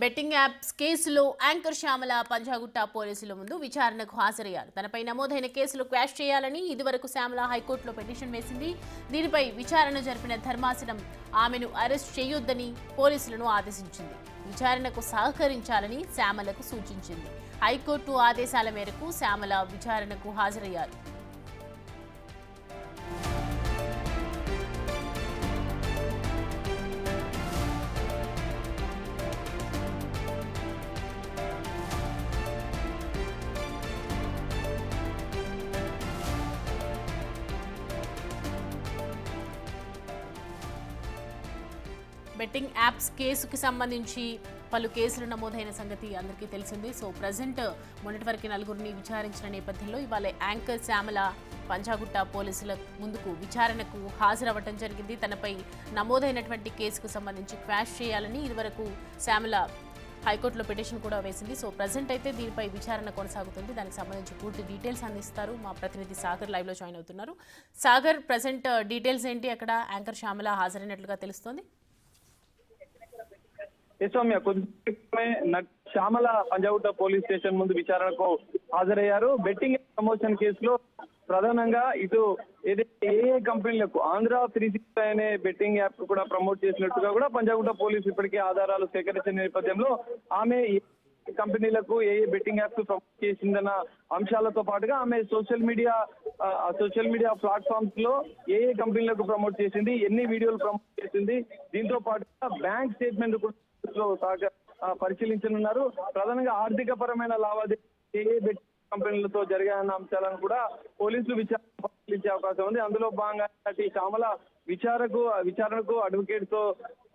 Betting apps కేసులో anchor Shyamala Panjagutta పోలీసుల ముందు విచారణకు హాజరయ్యారు. తనపై నమోదైన కేసులు క్వాష్ చేయాలని ఇదివరకు శ్యామల హైకోర్టులో పిటిషన్ వేసింది. దీనిపై విచారణ జరిపిన ధర్మాసనం ఆమెను అరెస్ట్ చేయొద్దని పోలీసులను ఆదేశించింది. విచారణకు సహకరించాలని శ్యామలకు సూచించింది. హైకోర్టు ఆదేశాల మేరకు శ్యామల విచారణకు హాజరయ్యారు. బెట్టింగ్ యాప్స్ కేసుకి సంబంధించి పలు కేసులు నమోదైన సంగతి అందరికీ తెలిసింది. సో ప్రజెంట్ మొన్నటి వరకు నలుగురిని విచారించిన నేపథ్యంలో ఇవాళ యాంకర్ శ్యామల పంజాగుట్ట పోలీసుల ముందుకు విచారణకు హాజరవ్వడం జరిగింది. తనపై నమోదైనటువంటి కేసుకు సంబంధించి క్వాష్ చేయాలని ఇదివరకు శ్యామల హైకోర్టులో పిటిషన్ కూడా వేసింది. సో ప్రజెంట్ అయితే దీనిపై విచారణ కొనసాగుతుంది. దానికి సంబంధించి పూర్తి డీటెయిల్స్ అందిస్తారు మా ప్రతినిధి సాగర్. లైవ్లో జాయిన్ అవుతున్నారు. సాగర్, ప్రజెంట్ డీటెయిల్స్ ఏంటి? అక్కడ యాంకర్ శ్యామల హాజరైనట్లుగా తెలుస్తోంది. సౌమ్య, కొద్దిమే శ్యామల పంజాగుట్ట పోలీస్ స్టేషన్ ముందు విచారణకు హాజరయ్యారు. బెట్టింగ్ ప్రమోషన్ కేసులో ప్రధానంగా ఇటు ఏదైతే ఏ కంపెనీలకు ఆంధ్ర 360 అనే బెట్టింగ్ యాప్ కూడా ప్రమోట్ చేసినట్టుగా కూడా పంజాగుట్ట పోలీసు ఇప్పటికే ఆధారాలు సేకరించిన నేపథ్యంలో ఆమె కంపెనీలకు ఏ బెట్టింగ్ యాప్స్ ప్రమోట్ చేసిందన్న అంశాలతో పాటుగా ఆమె సోషల్ మీడియా ప్లాట్ఫామ్స్ లో ఏ కంపెనీలకు ప్రమోట్ చేసింది, ఎన్ని వీడియోలు ప్రమోట్ చేసింది, దీంతో పాటుగా బ్యాంక్ స్టేట్మెంట్ కూడా పరిశీలించనున్నారు. ప్రధానంగా ఆర్థిక పరమైన లావాదేవీలు ఏ బెట్టింగ్ కంపెనీలతో జరిగాయన్న అంశాలను కూడా పోలీసులు పరిశీలించే అవకాశం ఉంది. అందులో భాగంగా శ్యామల విచారణకు అడ్వకేట్ తో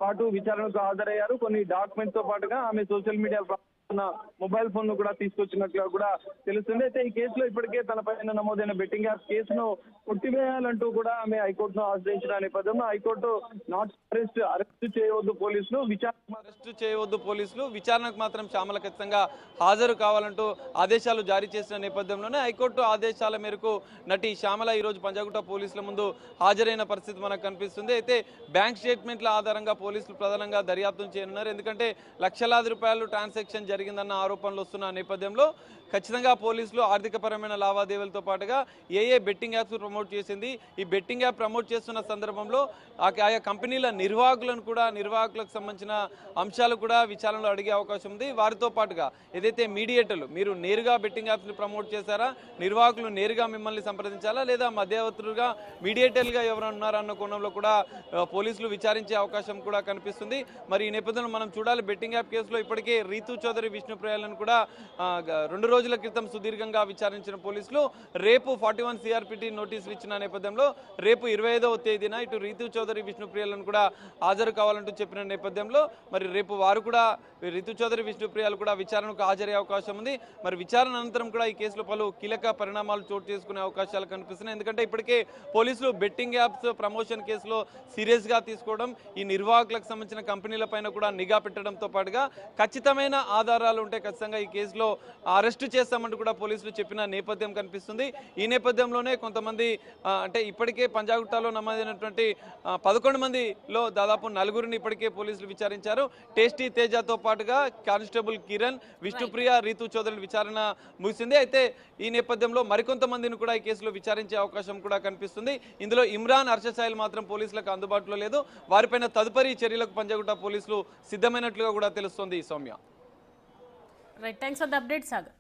పాటు విచారణకు హాజరయ్యారు. కొన్ని డాక్యుమెంట్స్ తో పాటుగా ఆమె సోషల్ మీడియా మొబైల్ ఫోన్ ను కూడా తీసుకొచ్చినట్లుగా కూడా తెలుస్తుంది. అయితే ఈ కేసులో ఇప్పటికే తన పైన నమోదైన బెట్టింగ్ యాప్ కేసును కొట్టివేయాలంటూ కూడా ఆమె హైకోర్టును ఆశ్రయించిన నేపథ్యంలో హైకోర్టు అరెస్ట్ చేయవద్దు పోలీసులు విచారణకు మాత్రం శ్యామల ఖచ్చితంగా హాజరు కావాలంటూ ఆదేశాలు జారీ చేసిన నేపథ్యంలోనే హైకోర్టు ఆదేశాల మేరకు నటి శ్యామల ఈ రోజు పంజాగుట్ట పోలీసుల ముందు హాజరైన పరిస్థితి మనకు కనిపిస్తుంది. అయితే బ్యాంక్ స్టేట్మెంట్ల ఆధారంగా పోలీసులు ప్రధానంగా దర్యాప్తు చేయనున్నారు. ఎందుకంటే లక్షలాది రూపాయలు ట్రాన్సాక్షన్ జరిగిందన్న ఆరోపణలు వస్తున్న నేపథ్యంలో ఖచ్చితంగా పోలీసులు ఆర్థికపరమైన లావాదేవీలతో పాటుగా ఏ బెట్టింగ్ యాప్స్ ప్రమోట్ చేసింది, ఈ బెట్టింగ్ యాప్ ప్రమోట్ చేస్తున్న సందర్భంలో ఆయా కంపెనీల నిర్వాహకులకు సంబంధించిన అంశాలు కూడా విచారణలో అడిగే అవకాశం ఉంది. వారితో పాటుగా ఏదైతే మీడియేటర్లు, మీరు నేరుగా బెట్టింగ్ యాప్స్ని ప్రమోట్ చేశారా, నిర్వాహకులు నేరుగా మిమ్మల్ని సంప్రదించాలా, లేదా మధ్యవర్తులుగా మీడియేటర్లుగా ఎవరు ఉన్నారన్న కోణంలో కూడా పోలీసులు విచారించే అవకాశం కూడా కనిపిస్తుంది. మరి ఈ నేపథ్యంలో మనం చూడాలి, బెట్టింగ్ యాప్ కేసులో ఇప్పటికే రీతూ చౌదరి, విష్ణుప్రియలను కూడా 2 రోజుల క్రితం సుదీర్ఘంగా విచారించిన పోలీసులు రేపు 41 CRPT నోటీసులు ఇచ్చిన నేపథ్యంలో రేపు 25వ తేదీన ఇటు రీతూ చౌదరి, విష్ణుప్రియలను కూడా హాజరు కావాలంటూ చెప్పిన నేపథ్యంలో మరి రేపు వారు కూడా రీతూ చౌదరి, విష్ణుప్రియాలు కూడా విచారణకు హాజరయ్యే అవకాశం ఉంది. మరి విచారణ అనంతరం కూడా ఈ కేసులో పలు కీలక పరిణామాలు చోటు చేసుకునే అవకాశాలు కనిపిస్తున్నాయి. ఎందుకంటే ఇప్పటికే పోలీసులు బెట్టింగ్ యాప్స్ ప్రమోషన్ కేసులో సీరియస్ గా తీసుకోవడం, ఈ నిర్వాహకులకు సంబంధించిన కంపెనీల పైన కూడా నిఘా పెట్టడంతో పాటుగా ఖచ్చితమైన ఆధారాలు ఉంటే ఖచ్చితంగా ఈ కేసులో అరెస్టు చేస్తామంటూ కూడా పోలీసులు చెప్పిన నేపథ్యం కనిపిస్తుంది. ఈ నేపథ్యంలోనే కొంతమంది అంటే ఇప్పటికే పంజాగుట్టలో నమోదైనటువంటి 11 మందిలో దాదాపు 4గురిని ఇప్పటికే పోలీసులు విచారించారు. టేస్టీ తేజతో పాటుగా కానిస్టేబుల్ కిరణ్, విష్ణుప్రియ, రీతూ చౌదరి విచారణ ముగిసింది. అయితే ఈ నేపథ్యంలో మరికొంతమందిని కూడా ఈ కేసులో విచారించే అవకాశం కూడా కనిపిస్తుంది. ఇందులో ఇమ్రాన్, హర్షసాయిల్ మాత్రం పోలీసులకు అందుబాటులో లేదు. వారిపైన తదుపరి చర్యలకు పంజాగుట్ట పోలీసులు సిద్ధమైనట్లుగా కూడా తెలుస్తోంది. Soumya, right, thanks for the update Sagar.